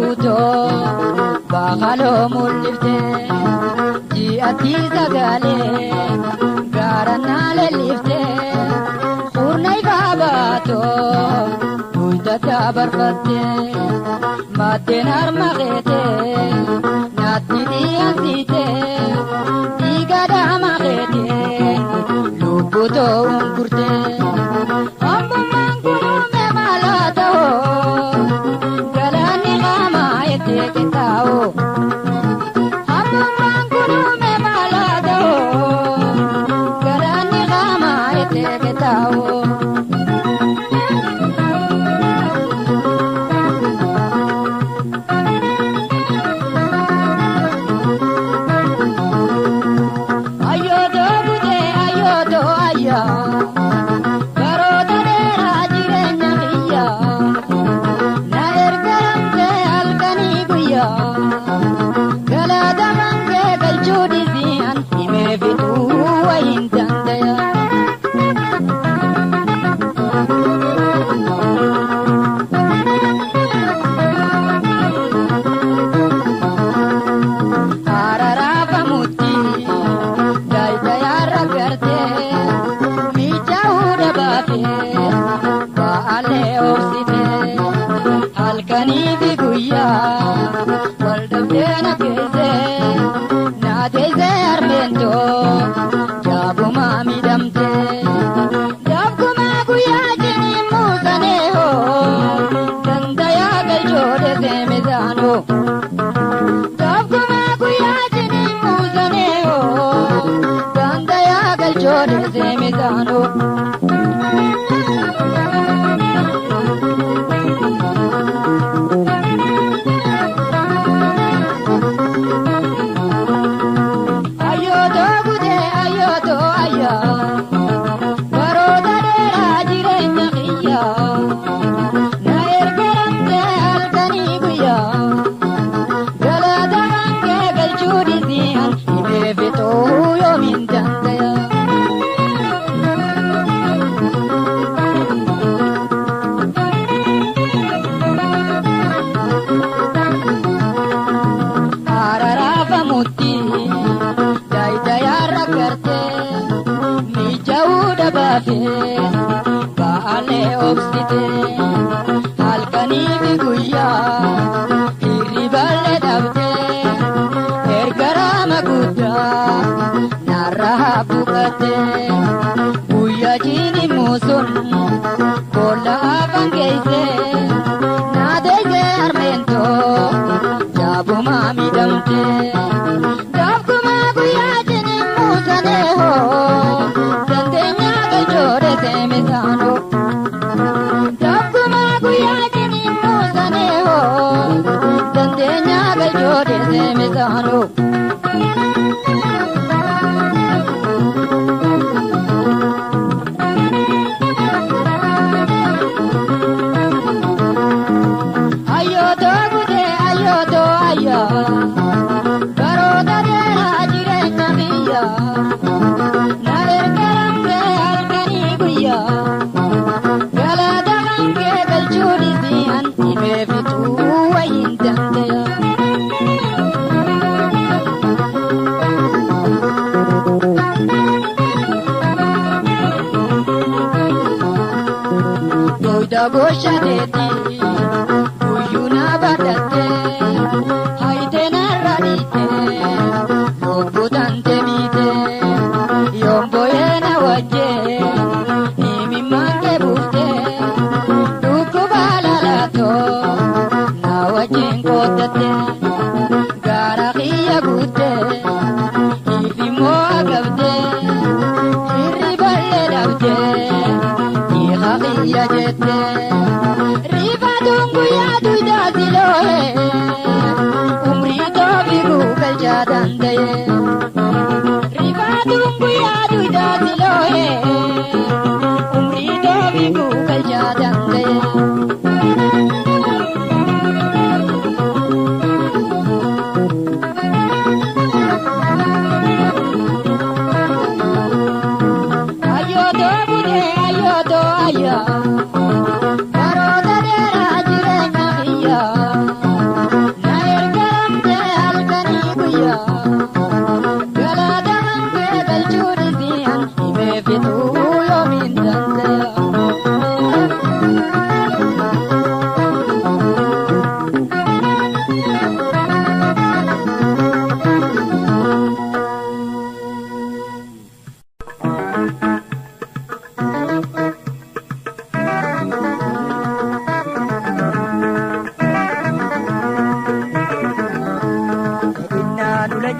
guuto bakalo mulifte ji ati zagale garana lelifte urnai babato uida tabarfate matenar magete nati diantite digada magete lubuto ungurte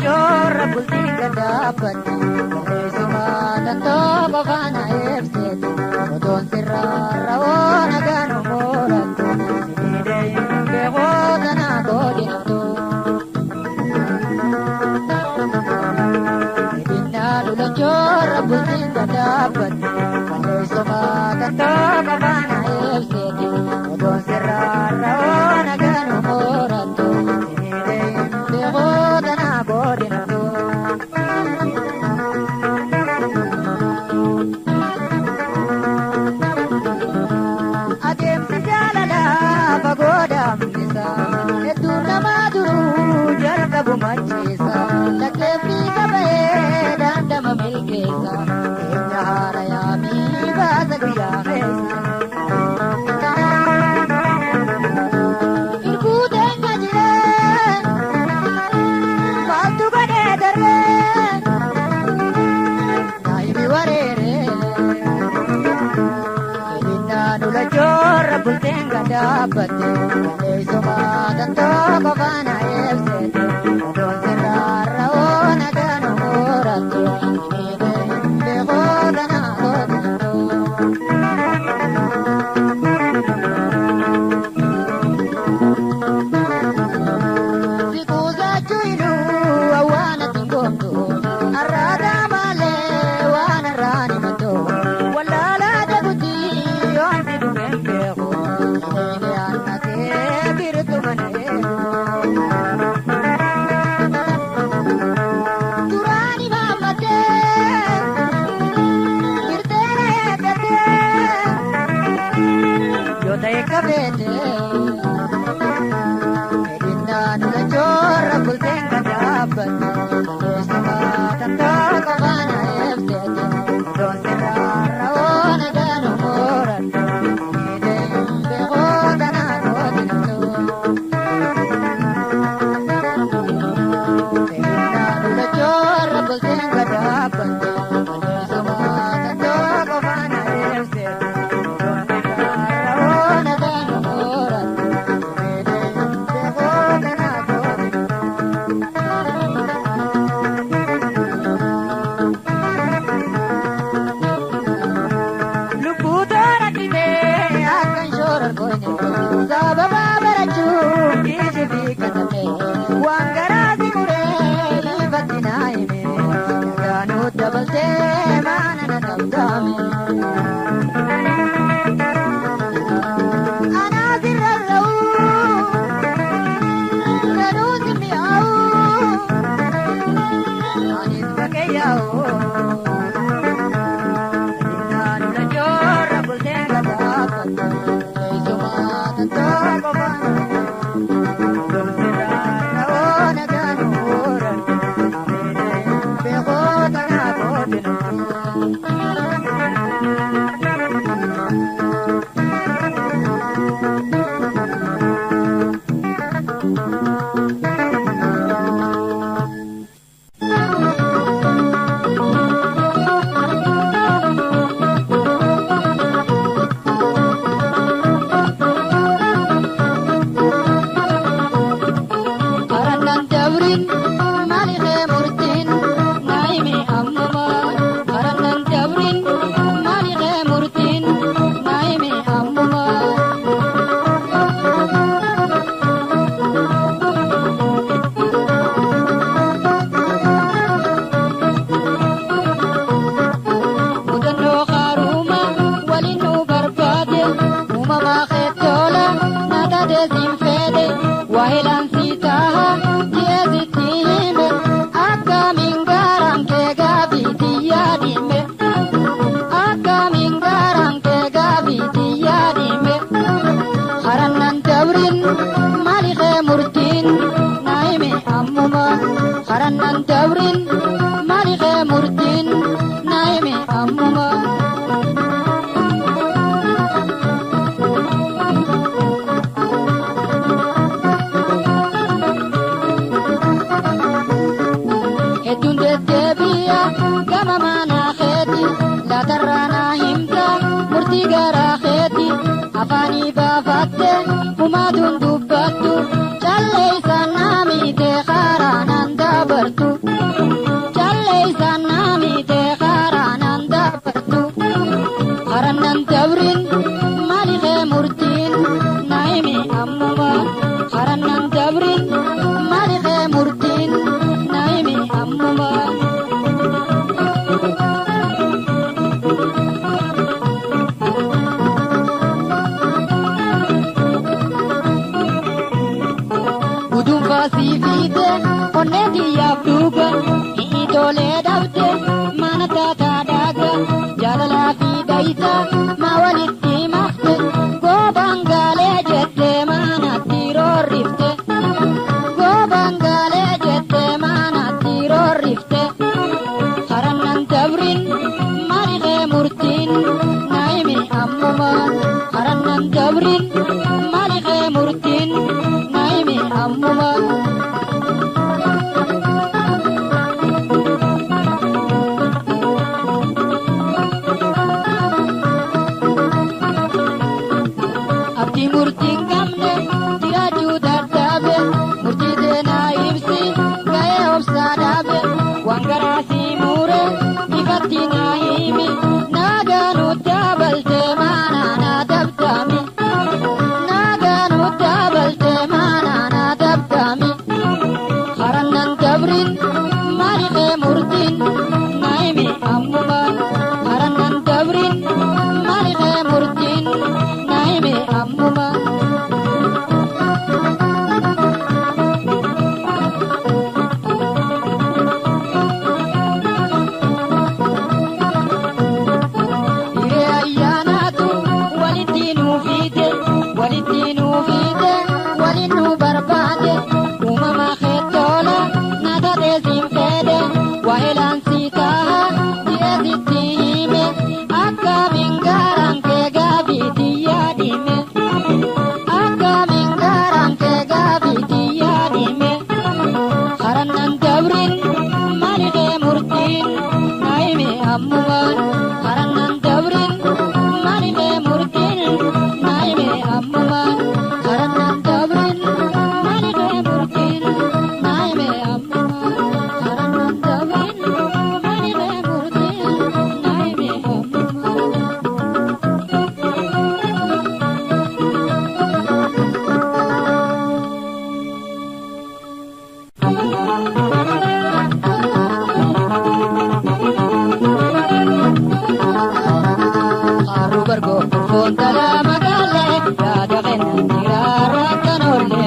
jorra bultiin gadaabbatti barreessumaa tantoo qofaana ibseeti odoon sirraarra oona gaanu moorattu siniidee beekoota naa godhinatu. Edinaa lula jorra bultiin gadaabbatti barreessumaa tantoo qofaana ibseeti odoon sirraarra oona gaanu moorattu siniidee beekoota naa godhinatu. Adeemsa jaalalaa fagoodaa mul'isa hedduu namaa duruu jalqabu macheessa lakkeeffii qabee dandama milkeessa keenya haara yaamii baasa guyyaa keessa. Irkuu teenya jiree maaltu godhee darree naayibi wareeree. Nula jorra bulteen gadaabbatti barreessumaa tantoo qofaana ibseeti odoon sirraarra oona gaanu moorattu siniidee beekoota naa godhinatu. Si kuusaachuu hidhuu awwaanatti ngoomtu arraadaa malee waan arraan himattu wallaalaa deegutti. Duraani maammatee birteera eeggatee yoo ta'e qabeetee edinaa nula jorra bulteen gadaabbatti barreessumaa tantoo qofaana ibseeti odoon sirraarra oona gaanu moorattu siniidee beekoota naa godhinatu. Edinaa nula jorra bulteen gadaabbatti barreessumaa tantoo qofaana ibseeti odoon sirraarra oona gaanu moorattu siniidee beekoota naa godhinatu. Lubbuu toora dhibee akkan shooran goone sababa barachuun dhiisi fi katabee waan garaa si muree ifatti naa hime gaanuu dabaltee maana na qabdaame. Anaa sirra ra'uu garuu si mi'aawuu anis bakkee yaa'uu. afaanii baafatte kumaatuun dubbattu calleessa naamite karaa naan dabartu. Uduun faasii fiite onnee xiyyaaf duuga hiitolee dhabde mana taataa daaga jaalalaa fi dayita maa walitti mafte goobaan gaalee jette maanatti roorrifte goobaan gaalee jette maanatti roorrifte harannan dabrin maaliqee murtiin naayimi ammumaan harannan dabrin maaliqee murtiin naayimi ammumaan. Abdii murtiin qabne jiraachuu dadhabe murtii seenaa ibsi ga'ee obsaa dhaabe waan garaasii muure ifatti naa himi naagaa nutti abalte maanaa naa dabdami naagaa nutti abalte maanaa naa dabdami harannan dabrin maaliqee murtiin naa himi ammumaan harannan dabrin maaliqee murtiin naa himi ammumaan. Hiree ayyaanaatu walitti nuu fiite walitti nuu fiite waliin nu barbaade uumama keettoola na taatee siin fedhe waa'ilaan sii ta'a dhiyeessitti hime akkamiin gaaraan kee gaafiitti yaadime akkamiin gaaraan kee gaafiitti yaadime harannan dabrin maaliqee murtiin naa himi ammumaan harannan dabrin maaliqee murtiin naa himi ammumaan harannan dabrin maaliqee murtiin naa himi ammumaan harannan dabrin maaliqee murtiin naa himi ammumaan. Haru bargo fontala magale yaada kenna jiraarra kan olle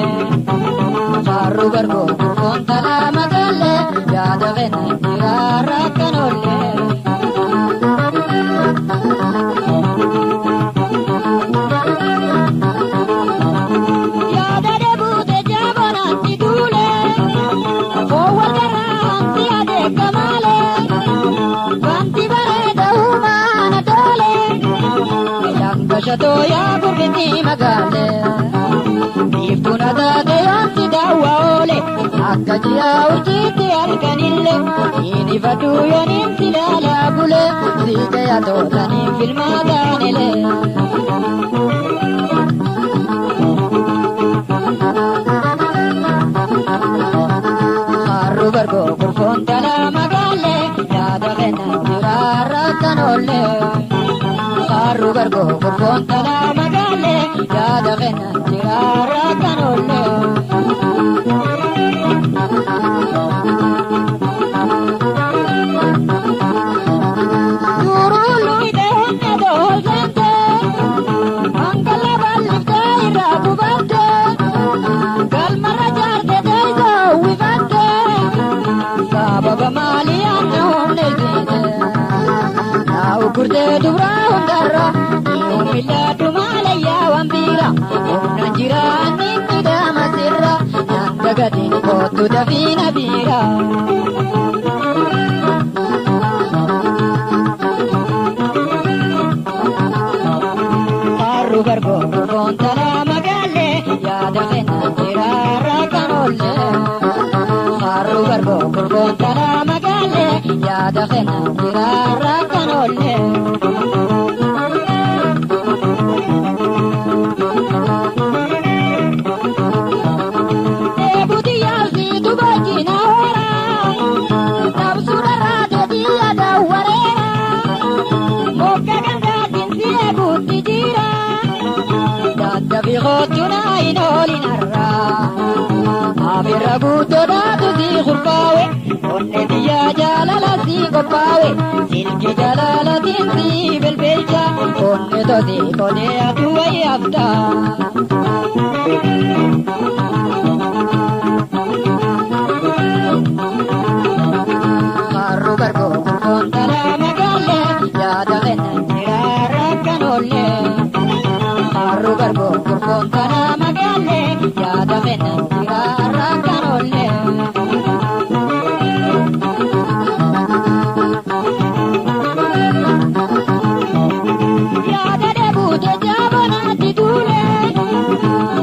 haru bargo fontala magale yaada kenna jiraarra kan olle yaada deebute jaabonaatti duule foowwan garaanti adeeka maale wanti bareeda uumaana doole Bashatoo yaa gurbinni magaale biiftuun ataate yoonti daawwaa oole akka ji'a urjiitti halkanille inni faduu yooniin si laalaa bule siite yatootaniin filmaa taanile. Harru bargoo kurfoon talaa magaale yaada kenna jiraarra kan olle. Haru bargo kurfontala magale yaada kenna jiraarra kan olle. Durulu ideenye doolsente angala balifte irraa gubante galmarra jaarte deeysa uwwifatte sababa maalii anna humne isiine naa'u kurtee dubraa hundarra millaatu maalayyaa waan biira humna jiraanni midhaama sirra nanga gatiin kootu dafiina biira. Harru bargoo kurfontala magaale yaada kenna jiraarra kan olle. Harru bargoo kurfontala magaale yaada kenna jiraarra kan olle. Biqiltoota inooli narraa abirra guutoodhaatu si kurfaawe onne biyyaa jaalladhu. jaalala si qophaa'e silki jaalala tinsi belbeecha onne toti kodee aduu wayii haftaa. Marru bargo kontala magalle yaada kennan jira rakkanolle. Marru bargo kontala magalle yaada kennan jira rakkanolle. Yaada deebute jaabonaatti duule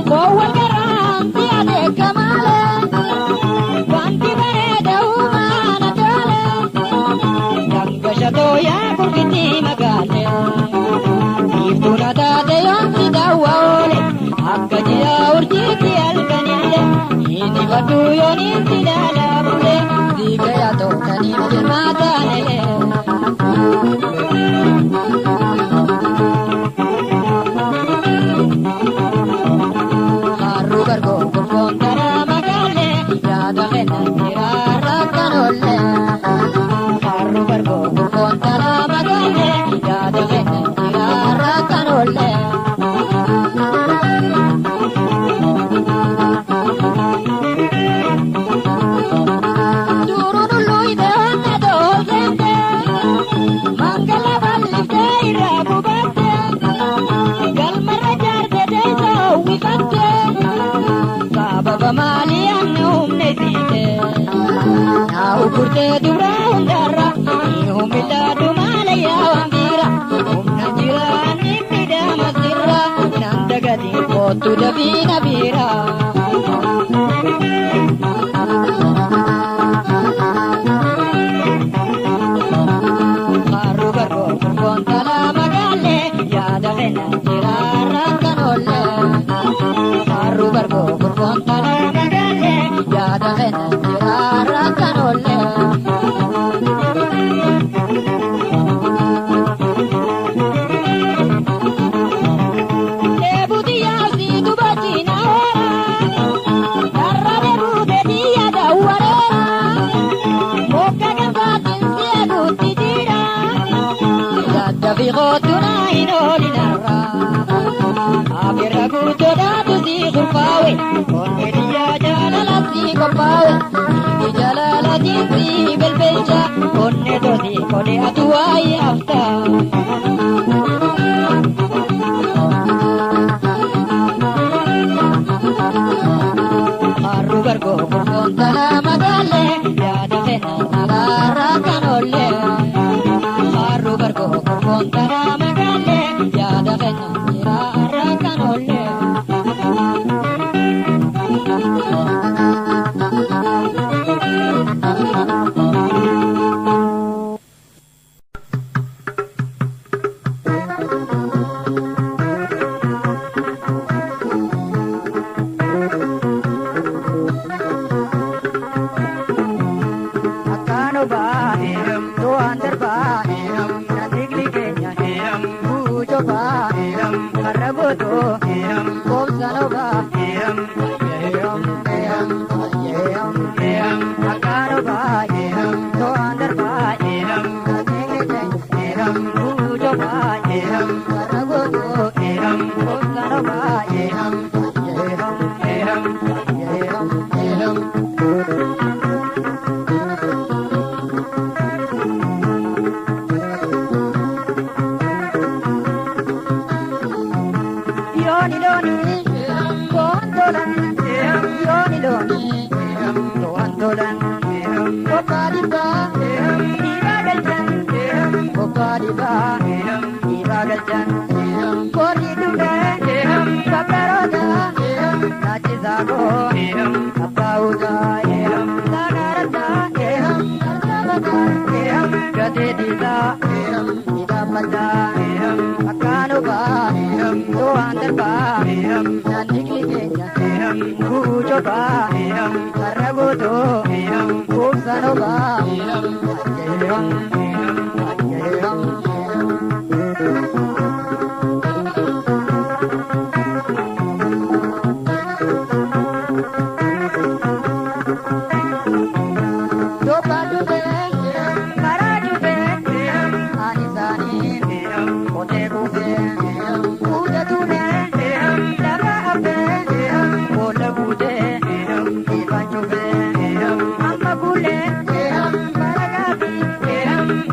koowwan garaan si'ate kamaale wanti bareeda uumaana toole dangashatoo yaa kurkiti magaale biiftuuna taate yoonsi daawwa oole akka ji'a urjiitti halkanille inni badduu yooniitti daalaa bule siigaya tootaniif jirmaa taanele. Marru bargo kontala magalle yaada kennan jira rakkanolle. Marru bargo kontala magalle yaada kennan jira rakkanolle. Durunullu ide onne doolsente mangala bal'ifte irraa gubatte galmarra jaarte deessa uwwifatte sababa maalii anne humne siite naa ukurtee dubraa hundarra ni hummillaadhu maala yaawwan biira humna jiraan ni midhaama sirra nan dagatiin kootu dafiina biira. Marru bargo kontala magalle yaada kennan jira rakkanolle. Marru bargo kontala magalle yaada kennan jira rakkanolle. Deebuti yaasi dubachiina oora karra deebute diya dawwareera mokka gabaatiin seeguutti jira daddafi qootuna hin oolinarra abirra guutoodhaatu si kurfaawe onne diyyaa jaalala si qophaawe silki jaalala tinsi belbeecha onne toti kode atu waayii haftaa. Marru bargo kontala magalle yaada kennan jira rakkanolle. Marru bargo kontala magalle yaada kennan jira rakkanolle. Akkaano baane to'an darbaane nandigli keenya buuco baane har'a gootoo koobsano baane akkaano baane to'an darbaane nandigli keenya buuco baane har'a gootoo koobsano baane. Yoni loni, kondolan, yoni loni, kondolan, kopadiba, ibagaljan, kopadiba, ibagaljan, kori dube, kaparoda, nachizago, kapauda, sagarada, karsabada, gadediza, idamada, akanuba, to'an darba, nandigli keenya, buuco ba, har'a gootoo, koobsano ba. chuve amma gule baragati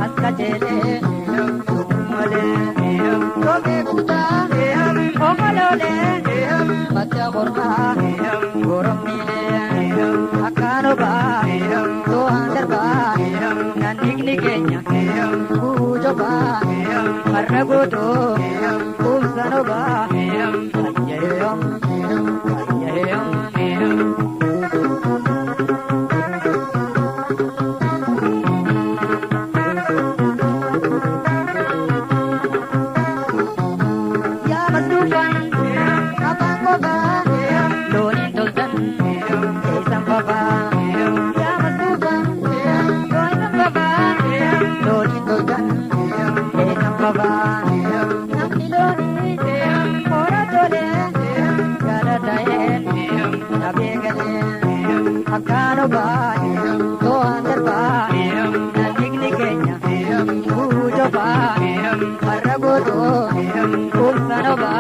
aska chele male tobe kuta omalole macha gorma goromile akano ba to andar ba nanikni kenya kujo ba marragoto kumsano ba ayayam Akano ba, to andar ba, nanikni kenya, kujo ba, marragoto, kumsano ba,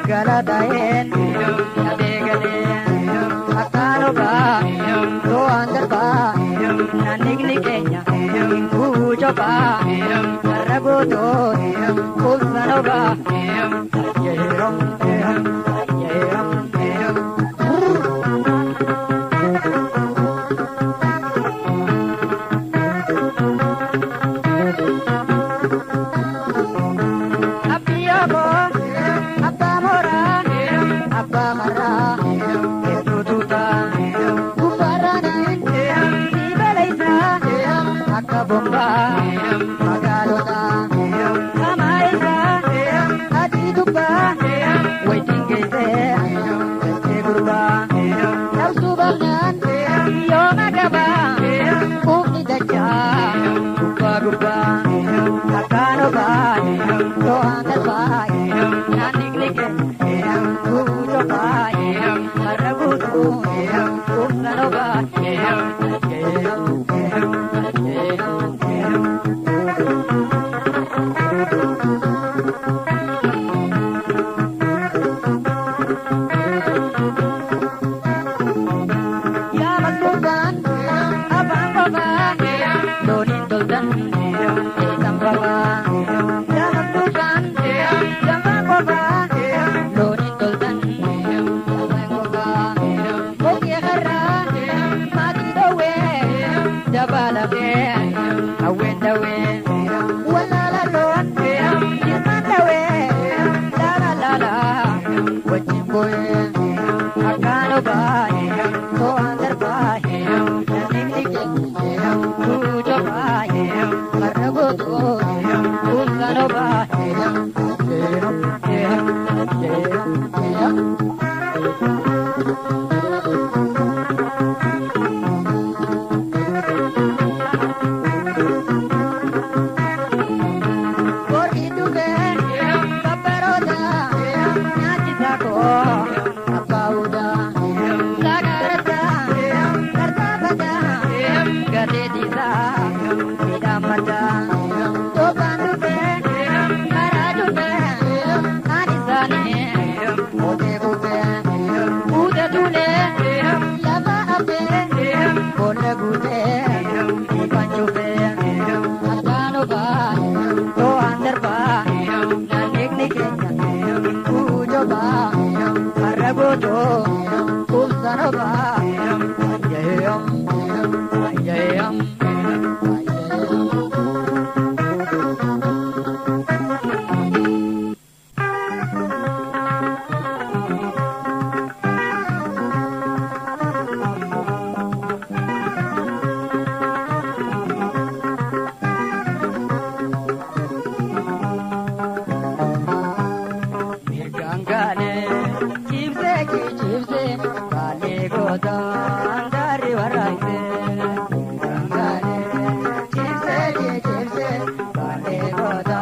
galadaen abegale akano ba to andar ba nanikni kenya kujo ba marragoto kumsano ba ayayam bomba magalona amaisa adiduba waiting geze segurba nausubangan yo magaba umi dacha guba akano ba to andar ba naniknike kujo ba marragutu kumsano ba akano ba to andar ba nanikni kujo ba marragoto kumsano ba Mirgangale, chipse, bale goda, andari varaise. Mirgangale, chipse, bale goda,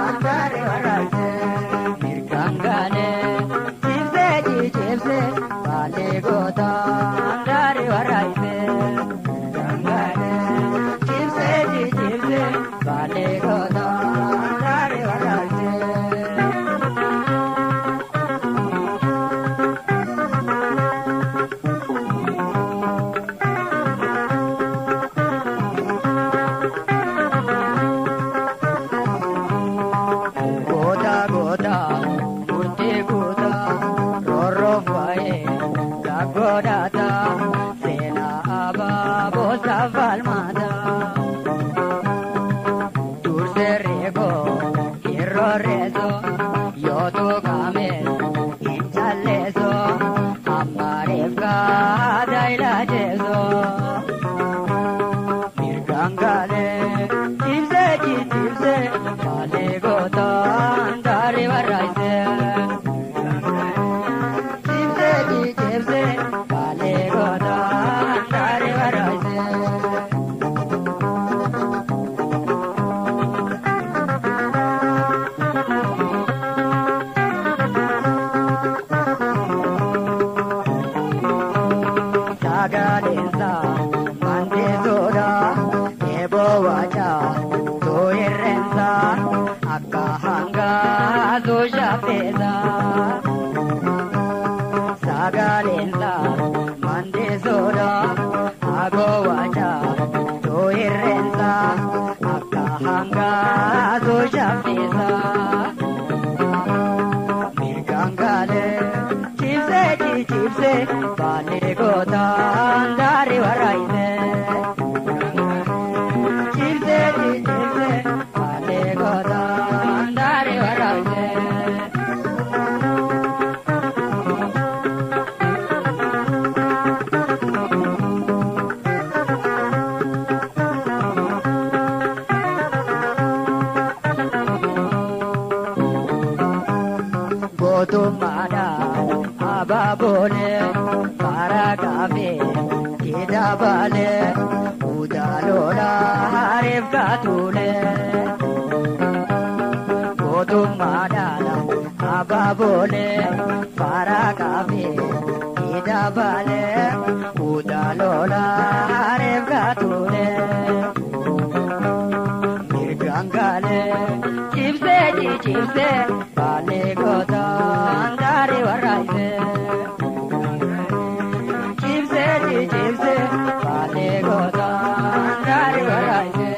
andari varaise. Mirgangale, chipse, bale goda, andari varaise. Mirgangale, chipse, bale goda, andari varaise. Goda, murte goda, roro vae, la godata, sena aba, bosa valmada. Turse rego, kirro rezo, yoto kamel, inchalezo, amarevka, daila jezo. Mirgangale, chipse, bale goda, andari varaise. Chipse, bale goda, andari varaise. Sagalensa, mande soda, ebo waja, toirensa, akahanga, dosha pesa. Sagalensa, mande soda, ago waja, toirensa, akahanga, dosha pesa. Mirgangale, chipse, bale goda, andari varaise. Chipse, bale goda, andari varaise. Gotumada, ababole, paragabe, kidabale, udalola, harifgatule. Gotumada, ababole, paragabe, kidabale, udalola, harifgatule. Mirgangale, chipse, bale goda, andari varaise. Chipse, bale goda, andari varaise.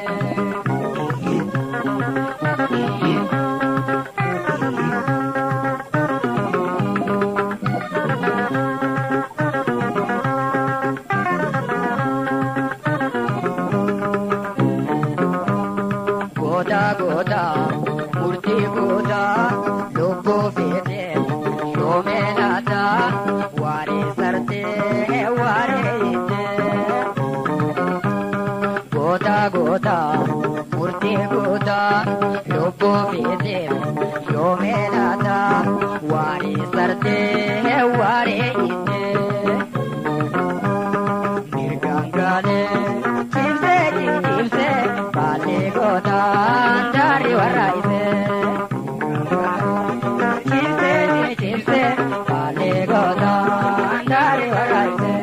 Goda, murti goda, lobo fete, shomelata, ware sarte, ware ite. Goda, murti goda, lobo fete, shomelata, ware sarte, ware ite. Mirgangale, chipse, bale goda, andari varaise. Chipse, bale goda, andari varaise.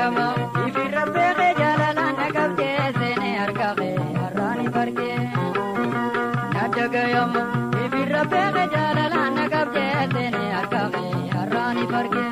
Nadagayama ibirrabbee jaalala naqabdee seenee argame har'aani bargee. Nadagayama ibirrabbee jaalala naqabdee seenee argame har'aani bargee.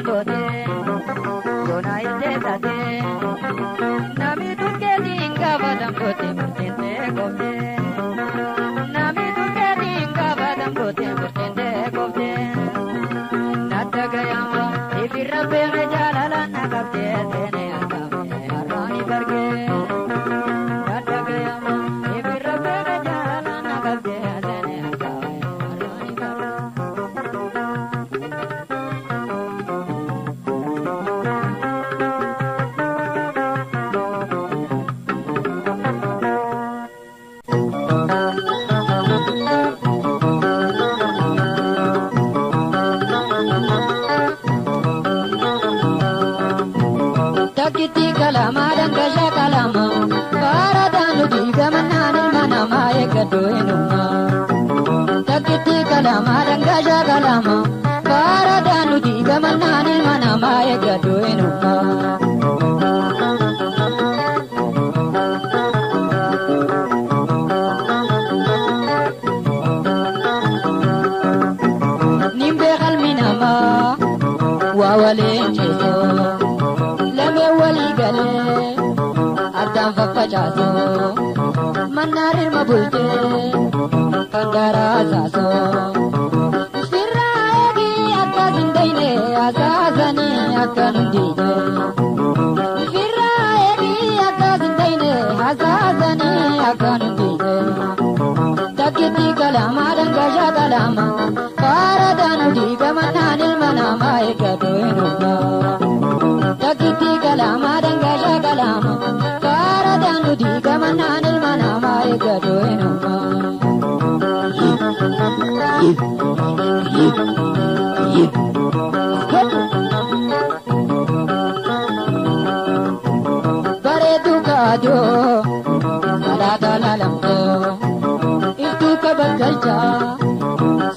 gote yona ite tate nami tuke dinga badam gote murtende gote nami tuke dinga badam gote murtende gote nata gayama ibirra bene jalala nagabte tene akame arani barge nata gayama ibirra bene jalala nagabte tene akame arani barge Takiti kalama dan kasha kalama para danu diga manani mana mae kadoenuma Takiti kalama dan kasha kalama para danu diga manani mana mae kadoenuma Nimbe kalminama wawalenjeso wali gale adam fafajaso manarir mabulte kangara zaso sirraegi akazindaine azazani akanundide sirraegi akazindaine azazani akanundide takiti kalama dangasha kalama paradanu diga mananil manama ekadoenuma Takiti kalama dangasha kalama para danu diga mananil manama ekadoenuma Bare tu kajo salata lalamko itu kabagalcha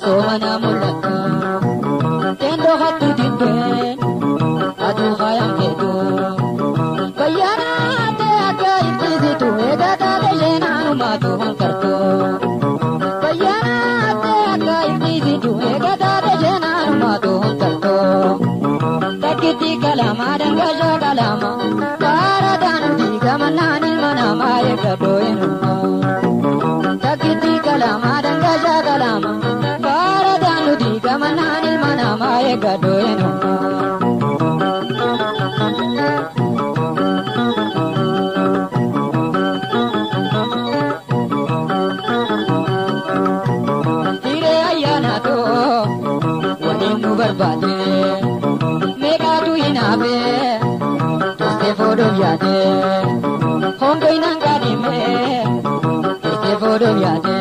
somana mulata tendo hatu dinde adu khayam kedo bayana te aga itizi tu egata de jena ma tu karto bayana te aga itizi tu egata de jena ma tu karto takiti kalama dangasha kalama para danu diga manani manama ekadoenuma takiti kalama dangasha kalama para danu diga manani manama ekadoenuma barbade mega tu inabe este fodo viade hondo inangadi me este fodo viade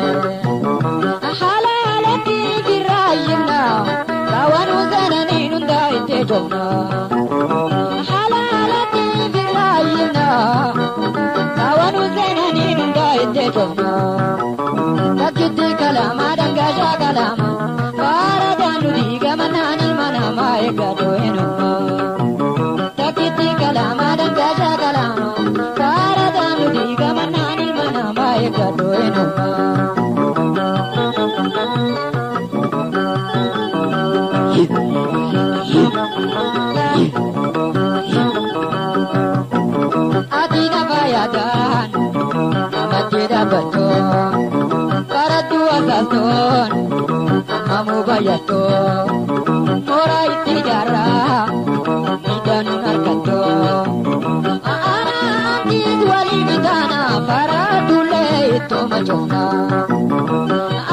hala hala ti virayna kawanu zanani nunda ite jona hala hala ti virayna kawanu zanani nunda ite jona takiti kalama dangasha kalama para danu diga manani manama ekadoenuma takiti kalama dangasha kalama para danu diga manani manama ekadoenuma adina bayadan amatira bato para tu asason Amu bayato, ora iti jara, midanu narkato. Ana antis wali midana, para dule itu majona.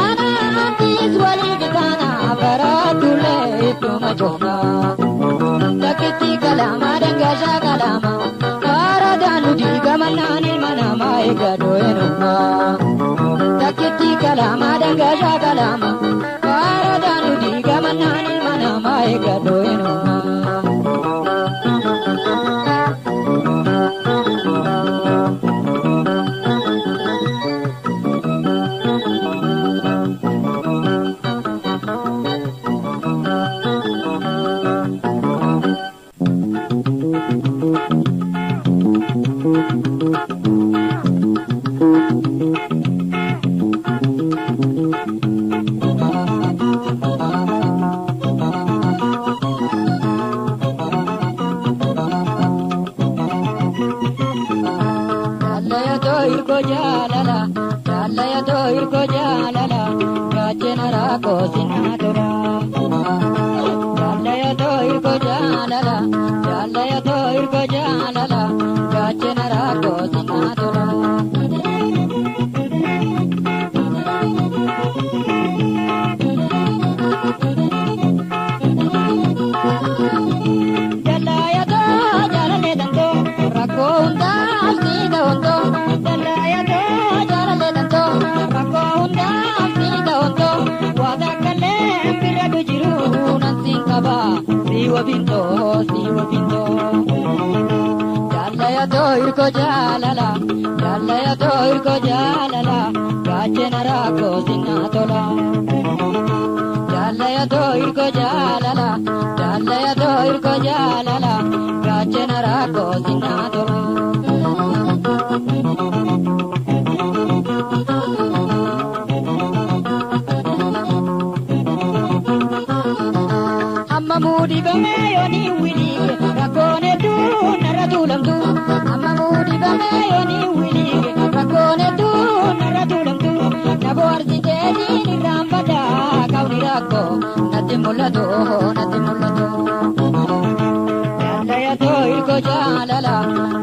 Ana antis wali midana, para dule itu majona. Takiti kalama dangasha kalama, para danu diga manani manama ekadoenuma. Takiti kalama dangasha kalama. Para danu diga manani manama ekadoenuma irko jaalala jaallayato irko jaalala gaachena raako sinatola jaallayato irko jaalala jaallayato irko jaalala gaachena raako sinatola siwa binto jaallayato irko jaalala jaallayato irko jaalala gaachena raako sinatola jaallayato irko jaalala jaallayato irko jaalala gaachena raako sinatola Mudi bameyoni wili rakone tu naratulamtu amma mudi bameyoni wili rakone tu naratulamtu naborti dedi nirambada kauni rakko nati mullado jaallayato irko jaalala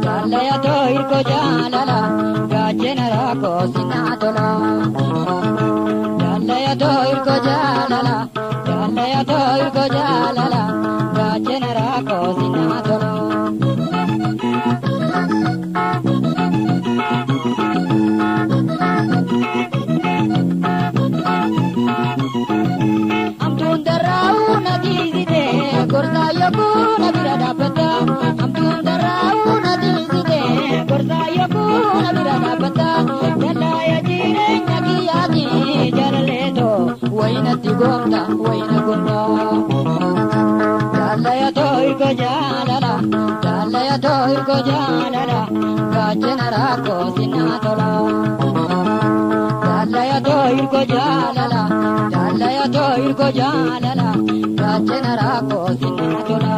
jaallayato irko jaalala gaachena raako sinatola jaallayato irko jaalala jaallayato irko jaalala gaachena raako sinatola amtuun darraa'u natiisite gorsaayyoku na bira dhaabbata amtuun darraa'u natiisite gorsaayyoku na bira dhaabbata jallaaya jireenya kiyyaati jaalalleeto waynatti goomta wayna gonda jaallayato irko jaalala jaallayato irko jaalala gaachena raako sinatola jaallayato irko jaalala jaallayato irko jaalala gaachena raako sinatola